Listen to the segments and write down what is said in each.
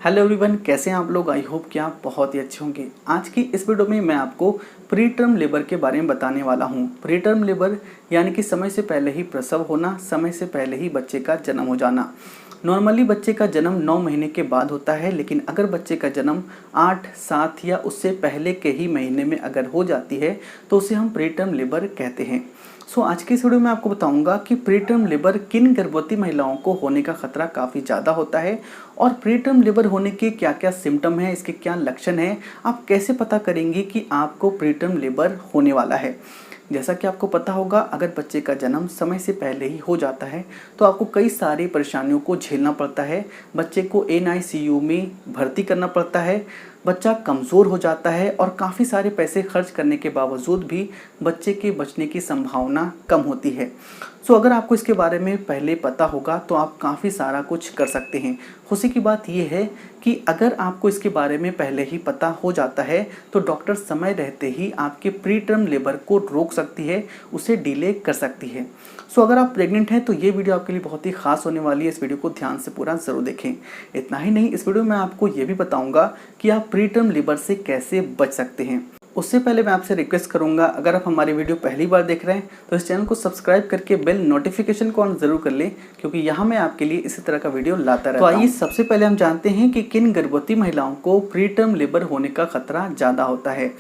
Hello everyone, कैसे हैं आप लोग। आई होप कि आप बहुत ही अच्छे होंगे। आज की इस वीडियो में मैं आपको प्री टर्म लेबर के बारे में बताने वाला हूं। प्री टर्म लेबर यानी कि समय से पहले ही प्रसव होना, समय से पहले ही बच्चे का जन्म हो जाना। नॉर्मली बच्चे का जन्म 9 महीने के बाद होता है, लेकिन अगर बच्चे का जन्म 8, 7 या उससे पहले के ही महीने में अगर हो जाती है तो उसे हम प्री टर्म लेबर कहते हैं। आज की इस वीडियो में आपको बताऊंगा कि प्री टर्म लेबर किन गर्भवती महिलाओं को होने का खतरा काफ़ी ज़्यादा होता है और प्री टर्म लेबर होने के क्या क्या सिम्टम हैं, इसके क्या लक्षण हैं, आप कैसे पता करेंगे कि आपको प्री टर्म लेबर होने वाला है। जैसा कि आपको पता होगा, अगर बच्चे का जन्म समय से पहले ही हो जाता है तो आपको कई सारी परेशानियों को झेलना पड़ता है। बच्चे को NICU में भर्ती करना पड़ता है, बच्चा कमज़ोर हो जाता है और काफ़ी सारे पैसे खर्च करने के बावजूद भी बच्चे के बचने की संभावना कम होती है। अगर आपको इसके बारे में पहले पता होगा तो आप काफ़ी सारा कुछ कर सकते हैं। खुशी की बात यह है कि अगर आपको इसके बारे में पहले ही पता हो जाता है तो डॉक्टर समय रहते ही आपके प्री टर्म लेबर को रोक सकती है, उसे डिले कर सकती है। अगर आप प्रेग्नेंट हैं तो ये वीडियो आपके लिए बहुत ही खास होने वाली है। इस वीडियो को ध्यान से पूरा ज़रूर देखें। इतना ही नहीं, इस वीडियो में आपको ये भी बताऊंगा कि आप प्री टर्म लेबर से कैसे बच सकते हैं। उससे पहले मैं आपसे रिक्वेस्ट करूंगा, अगर आप हमारी वीडियो पहली बार देख रहे हैं तो इस चैनल को सब्सक्राइब करके बेल नोटिफिकेशन को ऑन जरूर कर लें, क्योंकि यहाँ मैं आपके लिए इसी तरह का वीडियो लाता रहता हूँ। तो आइए सबसे पहले हम जानते हैं कि किन गर्भवती महिलाओं को प्री टर्म लेबर होने का खतरा ज़्यादा होता है।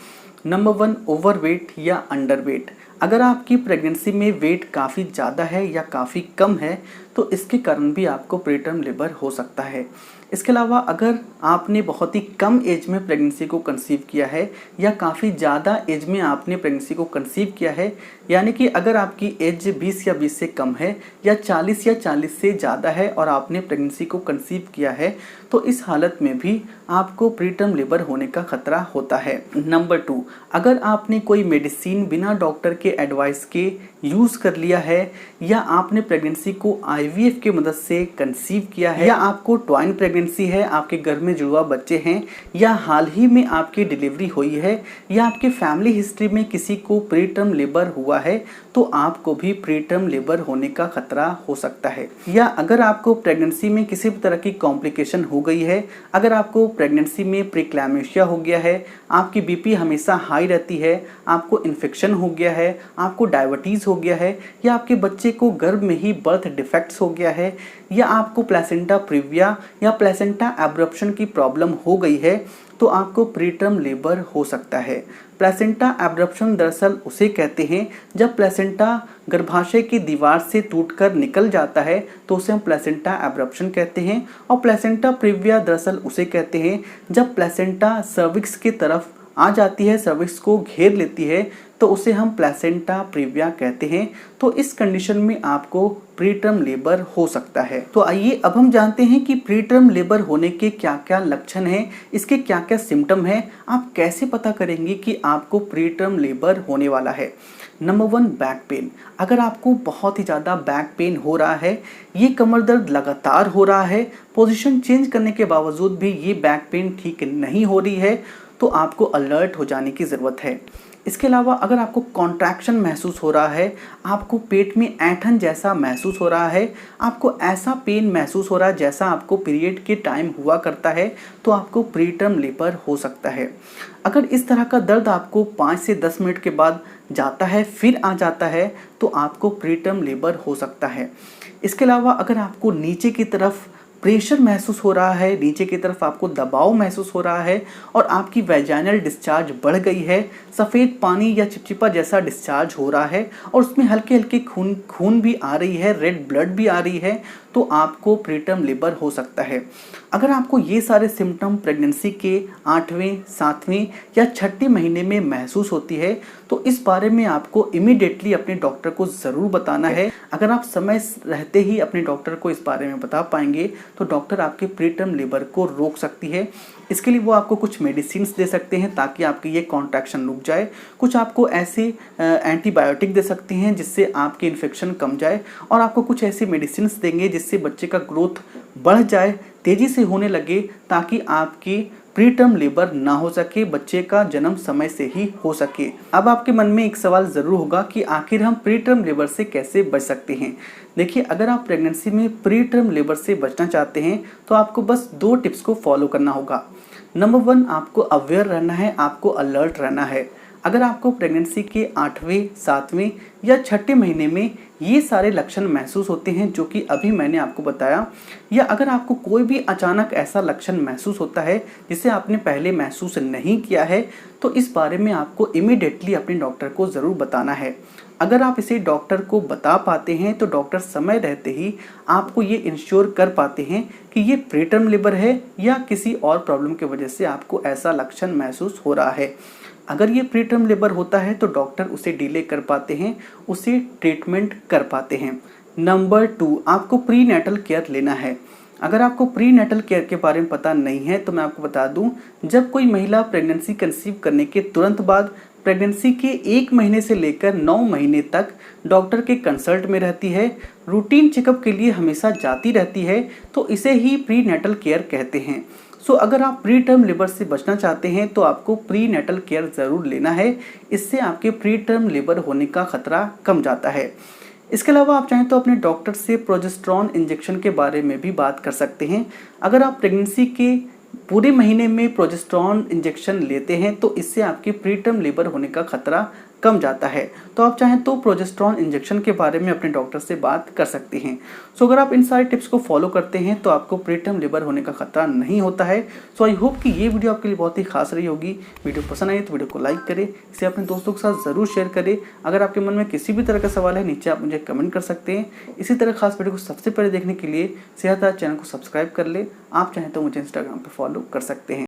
नंबर 1, ओवरवेट या अंडरवेट। अगर आपकी प्रेगनेंसी में वेट काफ़ी ज़्यादा है या काफ़ी कम है तो इसके कारण भी आपको प्री टर्म लेबर हो सकता है। इसके अलावा अगर आपने बहुत ही कम एज में प्रेगनेंसी को कंसीव किया है या काफ़ी ज़्यादा एज में आपने प्रेगनेंसी को कंसीव किया है, यानी कि अगर आपकी एज 20 या 20 से कम है या 40 या 40 से ज़्यादा है और आपने प्रेगनेंसी को कंसीव किया है, तो इस हालत में भी आपको प्री टर्म लेबर होने का खतरा होता है। नंबर 2, अगर आपने कोई मेडिसिन बिना डॉक्टर के एडवाइस के यूज़ कर लिया है या आपने प्रेगनेंसी को IVF की मदद से कंसीव किया है या आपको ट्वाइन प्रेगनेंसी है, आपके घर में जुड़वा बच्चे हैं या हाल ही में आपकी डिलीवरी हुई है या आपके फैमिली हिस्ट्री में किसी को प्री टर्म लेबर हुआ है, तो आपको भी प्री टर्म लेबर होने का खतरा हो सकता है। या अगर आपको प्रेगनेंसी में किसी भी तरह की कॉम्प्लिकेशन हो गई है, अगर आपको प्रेगनेंसी में प्रीक्लैम्सिया हो गया है, आपकी BP हमेशा हाई रहती है, आपको इन्फेक्शन हो गया है, आपको डायबिटीज़ हो गया है या आपके बच्चे को गर्भ में ही बर्थ डिफेक्ट्स हो गया है या आपको प्लेसेंटा प्रीविया या प्लेसेंटा एब्रप्शन की प्रॉब्लम हो गई है, तो आपको प्री टर्म लेबर हो सकता है। प्लेसेंटा एब्रप्शन दरअसल उसे कहते हैं जब प्लेसेंटा गर्भाशय की दीवार से टूटकर निकल जाता है तो उसे हम प्लेसेंटा एब्रप्शन कहते हैं। और प्लेसेंटा प्रीविया दरअसल उसे कहते हैं जब प्लेसेंटा सर्विक्स की तरफ आ जाती है, सर्विक्स को घेर लेती है, तो उसे हम प्लेसेंटा प्रीविया कहते हैं। तो इस कंडीशन में आपको प्री टर्म लेबर हो सकता है। तो आइए अब हम जानते हैं कि प्री टर्म लेबर होने के क्या क्या लक्षण हैं, इसके क्या क्या सिम्टम हैं, आप कैसे पता करेंगे कि आपको प्री टर्म लेबर होने वाला है। Number 1, back pain. अगर आपको बहुत ही ज़्यादा बैक पेन हो रहा है, ये कमर दर्द लगातार हो रहा है, पोजीशन चेंज करने के बावजूद भी ये बैक पेन ठीक नहीं हो रही है, तो आपको अलर्ट हो जाने की ज़रूरत है। इसके अलावा अगर आपको कॉन्ट्रैक्शन महसूस हो रहा है, आपको पेट में ऐंठन जैसा महसूस हो रहा है, आपको ऐसा पेन महसूस हो रहा है जैसा आपको पीरियड के टाइम हुआ करता है, तो आपको प्री टर्म लेबर हो सकता है। अगर इस तरह का दर्द आपको 5 से 10 मिनट के बाद जाता है फिर आ जाता है, तो आपको प्री टर्म लेबर हो सकता है। इसके अलावा अगर आपको नीचे की तरफ प्रेशर महसूस हो रहा है, नीचे की तरफ आपको दबाव महसूस हो रहा है और आपकी वैजाइनल डिस्चार्ज बढ़ गई है, सफ़ेद पानी या चिपचिपा जैसा डिस्चार्ज हो रहा है और उसमें हल्के हल्के खून भी आ रही है, रेड ब्लड भी आ रही है, तो आपको प्री टर्म लेबर हो सकता है। अगर आपको ये सारे सिम्टम प्रेगनेंसी के 8वें, 7वें या 6ठे महीने में महसूस होती है, तो इस बारे में आपको इमीडिएटली अपने डॉक्टर को ज़रूर बताना है। अगर आप समय रहते ही अपने डॉक्टर को इस बारे में बता पाएंगे तो डॉक्टर आपके प्री टर्म लेबर को रोक सकती है। इसके लिए वो आपको कुछ मेडिसिन दे सकते हैं ताकि आपकी ये कॉन्ट्रैक्शन रुक जाए, कुछ आपको ऐसे एंटीबायोटिक दे सकते हैं जिससे आपकी इन्फेक्शन कम जाए और आपको कुछ ऐसी मेडिसिन देंगे जिससे बच्चे का ग्रोथ बढ़ जाए, तेजी से होने लगे ताकि आपकी प्री टर्म लेबर ना हो सके, बच्चे का जन्म समय से ही हो सके। अब आपके मन में एक सवाल जरूर होगा कि आखिर हम प्री टर्म लेबर से कैसे बच सकते हैं। देखिए, अगर आप प्रेगनेंसी में प्री टर्म लेबर से बचना चाहते हैं तो आपको बस 2 टिप्स को फॉलो करना होगा। नंबर 1, आपको अवेयर रहना है, आपको अलर्ट रहना है। अगर आपको प्रेगनेंसी के 8वें, 7वें या 6ठे महीने में ये सारे लक्षण महसूस होते हैं जो कि अभी मैंने आपको बताया, या अगर आपको कोई भी अचानक ऐसा लक्षण महसूस होता है जिसे आपने पहले महसूस नहीं किया है, तो इस बारे में आपको इमीडिएटली अपने डॉक्टर को ज़रूर बताना है। अगर आप इसे डॉक्टर को बता पाते हैं तो डॉक्टर समय रहते ही आपको ये इंश्योर कर पाते हैं कि ये प्री टर्म लेबर है या किसी और प्रॉब्लम की वजह से आपको ऐसा लक्षण महसूस हो रहा है। अगर ये प्री टर्म लेबर होता है तो डॉक्टर उसे डिले कर पाते हैं, उसे ट्रीटमेंट कर पाते हैं। नंबर 2, आपको प्री नेटल केयर लेना है। अगर आपको प्री नेटल केयर के बारे में पता नहीं है तो मैं आपको बता दूं, जब कोई महिला प्रेगनेंसी कंसीव करने के तुरंत बाद प्रेगनेंसी के 1 महीने से लेकर 9 महीने तक डॉक्टर के कंसल्ट में रहती है, रूटीन चेकअप के लिए हमेशा जाती रहती है, तो इसे ही प्री नेटल केयर कहते हैं। सो अगर आप प्री टर्म लेबर से बचना चाहते हैं तो आपको प्री नेटल केयर ज़रूर लेना है। इससे आपके प्री टर्म लेबर होने का खतरा कम जाता है। इसके अलावा आप चाहें तो अपने डॉक्टर से प्रोजेस्टेरॉन इंजेक्शन के बारे में भी बात कर सकते हैं। अगर आप प्रेगनेंसी के पूरे महीने में प्रोजेस्टेरॉन इंजेक्शन लेते हैं तो इससे आपके प्री टर्म लेबर होने का खतरा कम जाता है। तो आप चाहें तो प्रोजेस्टेरॉन इंजेक्शन के बारे में अपने डॉक्टर से बात कर सकते हैं। सो अगर आप इन सारे टिप्स को फॉलो करते हैं तो आपको प्री टर्म लेबर होने का खतरा नहीं होता है। सो आई होप कि ये वीडियो आपके लिए बहुत ही खास रही होगी। वीडियो पसंद आई तो वीडियो को लाइक करें, इसे अपने दोस्तों के साथ ज़रूर शेयर करें। अगर आपके मन में किसी भी तरह का सवाल है नीचे आप मुझे कमेंट कर सकते हैं। इसी तरह खास वीडियो को सबसे पहले देखने के लिए सेहत आज चैनल को सब्सक्राइब कर ले। आप चाहें तो मुझे इंस्टाग्राम पर फॉलो कर सकते हैं।